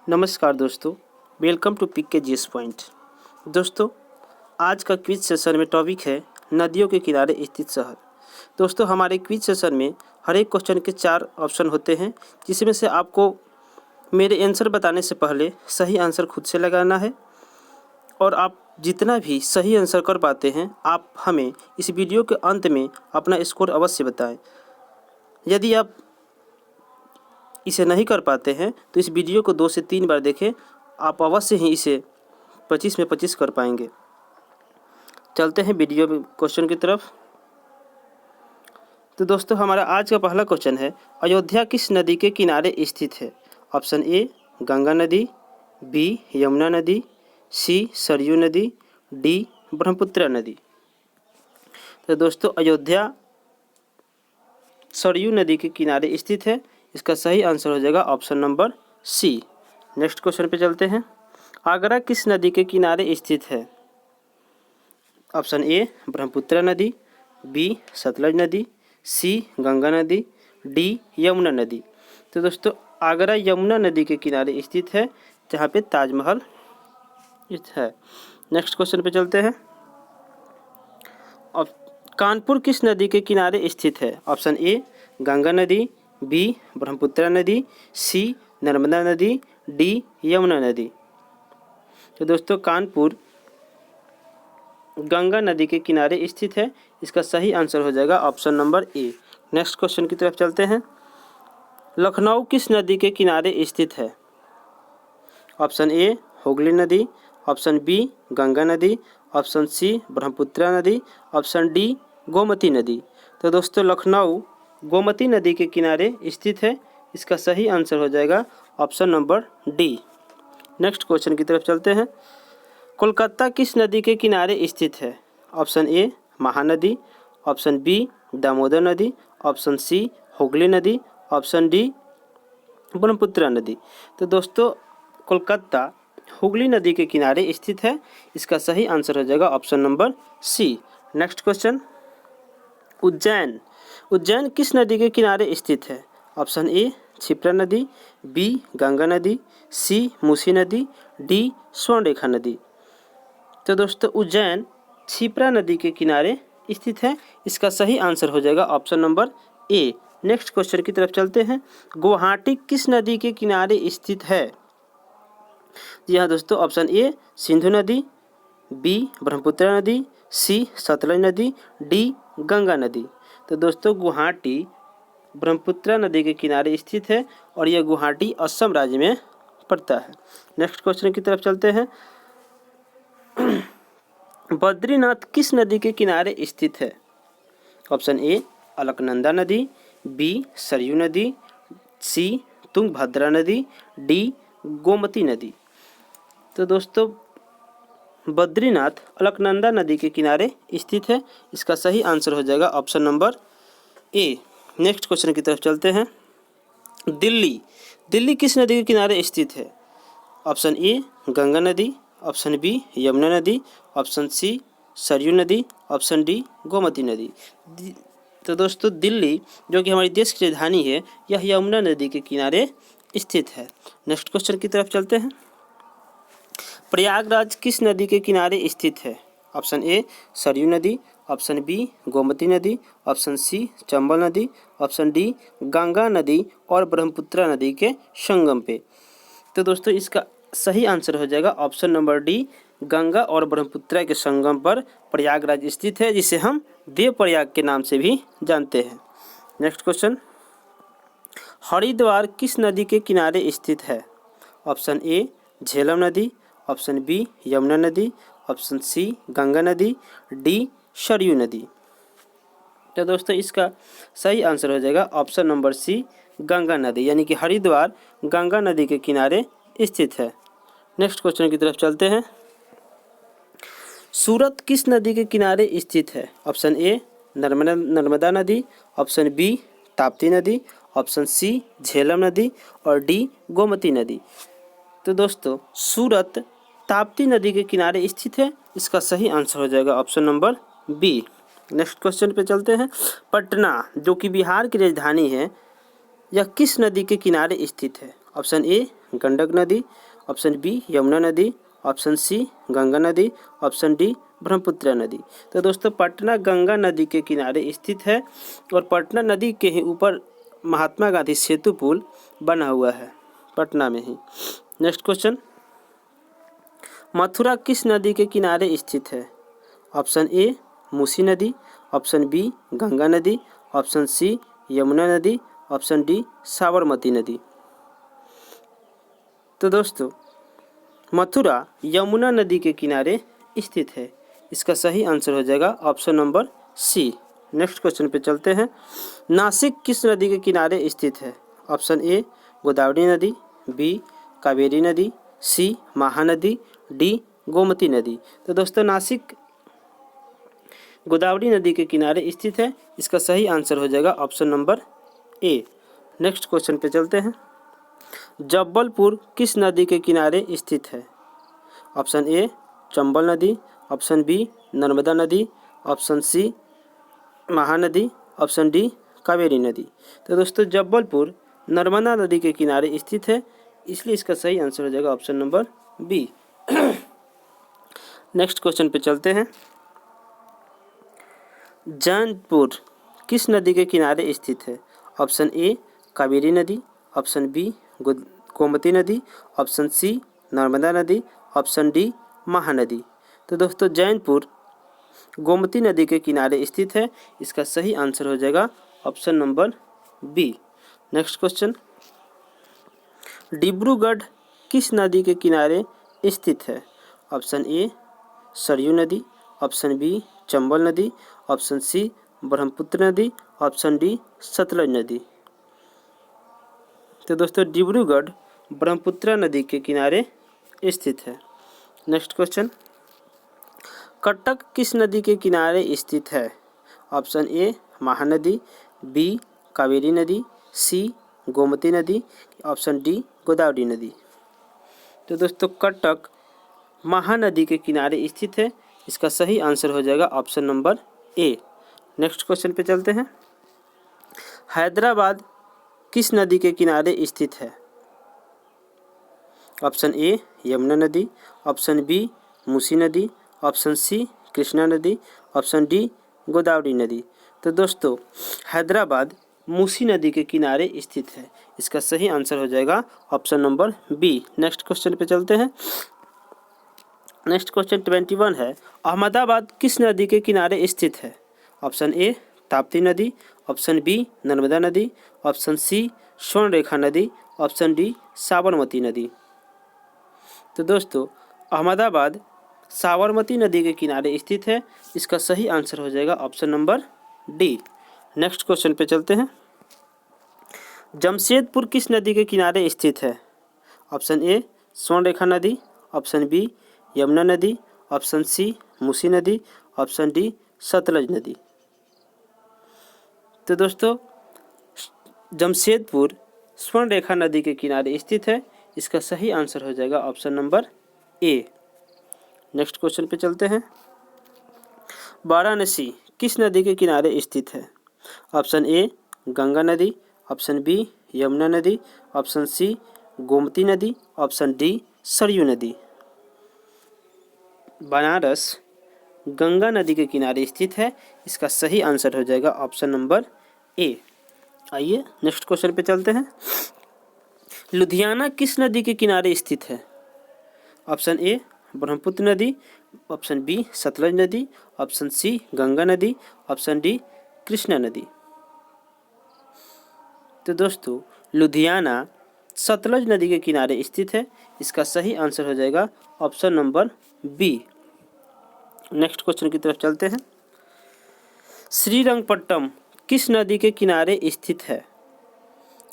नमस्कार दोस्तों, welcome to pick के जीएस पॉइंट। दोस्तों, आज का क्विज सेशन में टॉपिक है नदियों के किनारे स्थित शहर। दोस्तों, हमारे क्विज सेशन में हर एक क्वेश्चन के 4 ऑप्शन होते हैं, जिसमें से आपको मेरे आंसर बताने से पहले सही आंसर खुद से लगाना है। और आप जितना भी सही आंसर कर पाते हैं, आप हमें इस वीडियो के अंत में अपना स्कोर अवश्य बताएं। यदि आप इसे नहीं कर पाते हैं तो इस वीडियो को 2 से 3 बार देखें, आप अवश्य ही इसे 25 में 25 कर पाएंगे। चलते हैं वीडियो क्वेश्चन की तरफ। तो दोस्तों, हमारा आज का पहला क्वेश्चन है, अयोध्या किस नदी के किनारे स्थित है? ऑप्शन ए गंगा नदी, बी यमुना नदी, सी सरयू नदी, डी ब्रह्मपुत्र नदी। तो दोस्तों, अयोध्या सरयू नदी के किनारे स्थित है। इसका सही आंसर हो जाएगा option number C. Next question पे चलते हैं। आगरा किस नदी के किनारे स्थित है? ऑप्शन ए ब्रह्मपुत्र नदी, बी सतलज नदी, सी गंगा नदी, डी यमुना नदी। तो दोस्तों, आगरा यमुना नदी के किनारे स्थित है, जहाँ पे ताजमहल है। नेक्स्ट क्वेश्चन पे चलते हैं। अब कानपुर किस नदी के किनारे स्थित है? ऑप्शन ए गंगा नदी, बी ब्रह्मपुत्र नदी, सी नर्मदा नदी, डी यमुना नदी। तो दोस्तों, कानपुर गंगा नदी के किनारे स्थित है। इसका सही आंसर हो जाएगा option number A. Next question की तरफ चलते हैं। लखनऊ किस नदी के किनारे स्थित है? ऑप्शन ए हुगली नदी, ऑप्शन बी गंगा नदी, ऑप्शन सी ब्रह्मपुत्र नदी, ऑप्शन डी गोमती नदी। तो दोस्तों, लखनऊ गोमती नदी के किनारे स्थित है। इसका सही आंसर हो जाएगा option number D. Next question की तरफ चलते हैं। कोलकाता किस नदी के किनारे स्थित है? Option A Mahanadi, option B Damodar नदी, ऑप्शन सी हुगली नदी, ऑप्शन डी ब्रह्मपुत्र नदी। तो दोस्तों, कोलकाता हुगली नदी के किनारे स्थित है। इसका सही आंसर हो जाएगा option number C. Next question. Ujjain किस नदी के किनारे स्थित है? ऑप्शन ए क्षिप्रा नदी, बी गंगा नदी, सी मूसी नदी, डी स्वर्णरेखा नदी। तो दोस्तों, उज्जैन क्षिप्रा नदी के किनारे स्थित है। इसका सही आंसर हो जाएगा option number A. Next question की तरफ चलते हैं। गुवाहाटी किस नदी के किनारे स्थित है? जी हाँ दोस्तों, ऑप्शन ए सिंधु नदी, बी ब्रह्मपुत्र नदी, सी सतलज नदी, डी गंगा नदी। तो दोस्तों, गुवाहाटी ब्रह्मपुत्र नदी के किनारे स्थित है और यह गुवाहाटी असम राज्य में पड़ता है। नेक्स्ट क्वेश्चन की तरफ चलते हैं। बद्रीनाथ किस नदी के किनारे स्थित है? ऑप्शन ए अलकनंदा नदी, बी सरयू नदी, सी तुंगभद्रा नदी, डी गोमती नदी। तो दोस्तों, बद्रीनाथ अलकनंदा नदी के किनारे स्थित है। इसका सही आंसर हो जाएगा option number A. Next question की तरफ चलते हैं। दिल्ली किस नदी के किनारे स्थित है? ऑप्शन ए गंगा नदी, ऑप्शन बी यमुना नदी, ऑप्शन सी सरयू नदी, ऑप्शन डी गोमती नदी। तो दोस्तों, दिल्ली जो कि हमारी देश की राजधानी है, यह यमुना नदी के किनारे स्थित है। नेक्स्ट क्वेश्चन की तरफ चलते हैं। प्रयागराज किस नदी के किनारे स्थित है? ऑप्शन ए सरयू नदी, ऑप्शन बी गोमती नदी, ऑप्शन सी चंबल नदी, ऑप्शन डी गंगा नदी और ब्रह्मपुत्र नदी के संगम पे। तो दोस्तों, इसका सही आंसर हो जाएगा ऑप्शन नंबर डी, गंगा और ब्रह्मपुत्र के संगम पर प्रयागराज स्थित है, जिसे हम देवप्रयाग के नाम से भी जानते हैं। Next question. हरिद्वार किस नदी के किनारे स्थित है? ऑप्शन ए झेलम नदी, ऑप्शन बी यमुना नदी, ऑप्शन सी गंगा नदी, डी सरयू नदी। तो दोस्तों, इसका सही आंसर हो जाएगा ऑप्शन नंबर सी गंगा नदी, यानी कि हरिद्वार गंगा नदी के किनारे स्थित है। नेक्स्ट क्वेश्चन की तरफ चलते हैं। सूरत किस नदी के किनारे स्थित है? ऑप्शन ए नर्मदा नदी, ऑप्शन बी ताप्ती नदी, ऑप्शन सी झेलम नदी और डी गोमती नदी। तो दोस्तों, सूरत ताप्ती नदी के किनारे स्थित है। इसका सही आंसर हो जाएगा option number B. Next question पे चलते हैं। पटना जो कि बिहार की राजधानी है, यह किस नदी के किनारे स्थित है? ऑप्शन ए गंडक नदी, ऑप्शन बी यमुना नदी, ऑप्शन सी गंगा नदी, ऑप्शन डी ब्रह्मपुत्र नदी। तो दोस्तों पटना गंगा नदी के किनारे स्थित है और पटना नदी के ही ऊपर महात्मा गांधी सेतु पुल बना हुआ है पटना में ही। नेक्स्ट क्वेश्चन, मथुरा किस नदी के किनारे स्थित है? ऑप्शन ए मूसी नदी, ऑप्शन बी गंगा नदी, ऑप्शन सी यमुना नदी, ऑप्शन डी साबरमती नदी। तो दोस्तों मथुरा यमुना नदी के किनारे स्थित है, इसका सही आंसर हो जाएगा option number C. Next question पे चलते हैं, नासिक किस नदी के किनारे स्थित है? ऑप्शन ए गोदावरी नदी, बी कावेरी नदी, सी महानदी, डी गोमती नदी। तो दोस्तों नासिक गोदावरी नदी के किनारे स्थित है, इसका सही आंसर हो जाएगा option number A. Next question पे चलते हैं, जबलपुर किस नदी के किनारे स्थित है? ऑप्शन ए चंबल नदी, ऑप्शन बी नर्मदा नदी, option C Mahanadi, option D Kaveri नदी। तो दोस्तों जबलपुर नर्मदा नदी के किनारे स्थित है, इसलिए इसका सही आंसर हो जाएगा option number B. Next question पे चलते हैं, जौनपुर किस नदी के किनारे स्थित है? ऑप्शन ए कावेरी नदी, ऑप्शन बी गोमती नदी, ऑप्शन सी नर्मदा नदी, ऑप्शन डी महानदी। तो दोस्तों जौनपुर गोमती नदी के किनारे स्थित है, इसका सही आंसर हो जाएगा option number B. Next question, Dibrugarh किस नदी के किनारे स्थित है? ऑप्शन ए सरयू नदी, ऑप्शन बी चंबल नदी, ऑप्शन सी ब्रह्मपुत्र नदी, ऑप्शन डी सतलज नदी। तो दोस्तों डिब्रूगढ़ ब्रह्मपुत्र नदी के किनारे स्थित है। नेक्स्ट क्वेश्चन, कटक किस नदी के किनारे स्थित है? Option A Mahanadi, B Kaveri नदी, सी गोमती नदी, ऑप्शन डी गोदावरी नदी। तो दोस्तों कटक महानदी के किनारे स्थित है, इसका सही आंसर हो जाएगा option number A. Next question पे चलते हैं, हैदराबाद किस नदी के किनारे स्थित है? ऑप्शन ए यमुना नदी, ऑप्शन बी मूसी नदी, ऑप्शन सी कृष्णा नदी, ऑप्शन डी गोदावरी नदी। तो दोस्तों हैदराबाद मूसी नदी के किनारे स्थित है, इसका सही आंसर हो जाएगा option number B. Next question पे चलते हैं, नेक्स्ट क्वेश्चन 21 है, अहमदाबाद किस नदी के किनारे स्थित है? ऑप्शन ए ताप्ती नदी, ऑप्शन बी नर्मदा नदी, ऑप्शन सी स्वर्णरेखा नदी, ऑप्शन डी साबरमती नदी। तो दोस्तों अहमदाबाद साबरमती नदी के किनारे स्थित है, इसका सही आंसर हो जाएगा option number D. Next question पे चलते हैं, जमशेदपुर किस नदी के किनारे स्थित है? ऑप्शन ए स्वर्णरेखा नदी, ऑप्शन बी यमुना नदी, ऑप्शन सी मूसी नदी, ऑप्शन डी सतलज नदी। तो दोस्तों जमशेदपुर स्वर्णरेखा नदी के किनारे स्थित है, इसका सही आंसर हो जाएगा option number A. Next question पे चलते हैं, वाराणसी किस नदी के किनारे स्थित है? ऑप्शन ए गंगा नदी, ऑप्शन बी यमुना नदी, ऑप्शन सी गोमती नदी, ऑप्शन डी सरयू नदी। बनारस गंगा नदी के किनारे स्थित है, इसका सही आंसर हो जाएगा ऑप्शन नंबर ए। आइए नेक्स्ट क्वेश्चन पे चलते हैं, लुधियाना किस नदी के किनारे स्थित है? ऑप्शन ए ब्रह्मपुत्र नदी, ऑप्शन बी सतलज नदी, ऑप्शन सी गंगा नदी, ऑप्शन डी कृष्णा नदी। तो दोस्तों लुधियाना सतलज नदी के किनारे स्थित है, इसका सही आंसर हो जाएगा option number B. Next question की तरफ चलते हैं, श्रीरंगपट्टम किस नदी के किनारे स्थित है?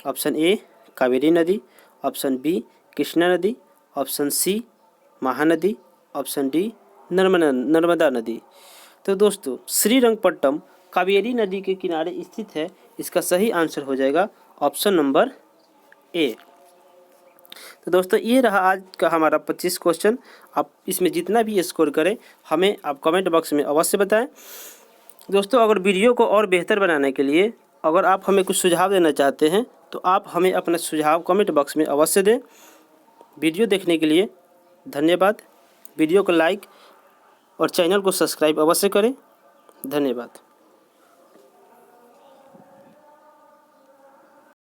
ऑप्शन ए कावेरी नदी, ऑप्शन बी कृष्णा नदी, option C Mahanadi, option D Narmada नदी। तो दोस्तों श्रीरंगपट्टम कावेरी नदी के किनारे स्थित है, इसका सही आंसर हो जाएगा ऑप्शन नंबर ए। तो दोस्तों ये रहा आज का हमारा 25 क्वेश्चन। आप इसमें जितना भी स्कोर करें हमें आप कमेंट बॉक्स में अवश्य बताएं। दोस्तों अगर वीडियो को और बेहतर बनाने के लिए अगर आप हमें कुछ सुझाव देना चाहते हैं तो आप हमें अपना सुझाव कमेंट बॉक्स में अवश्य दें। वीडियो देखने के लिए धन्यवाद। वीडियो को लाइक और चैनल को सब्सक्राइब अवश्य करें। धन्यवाद।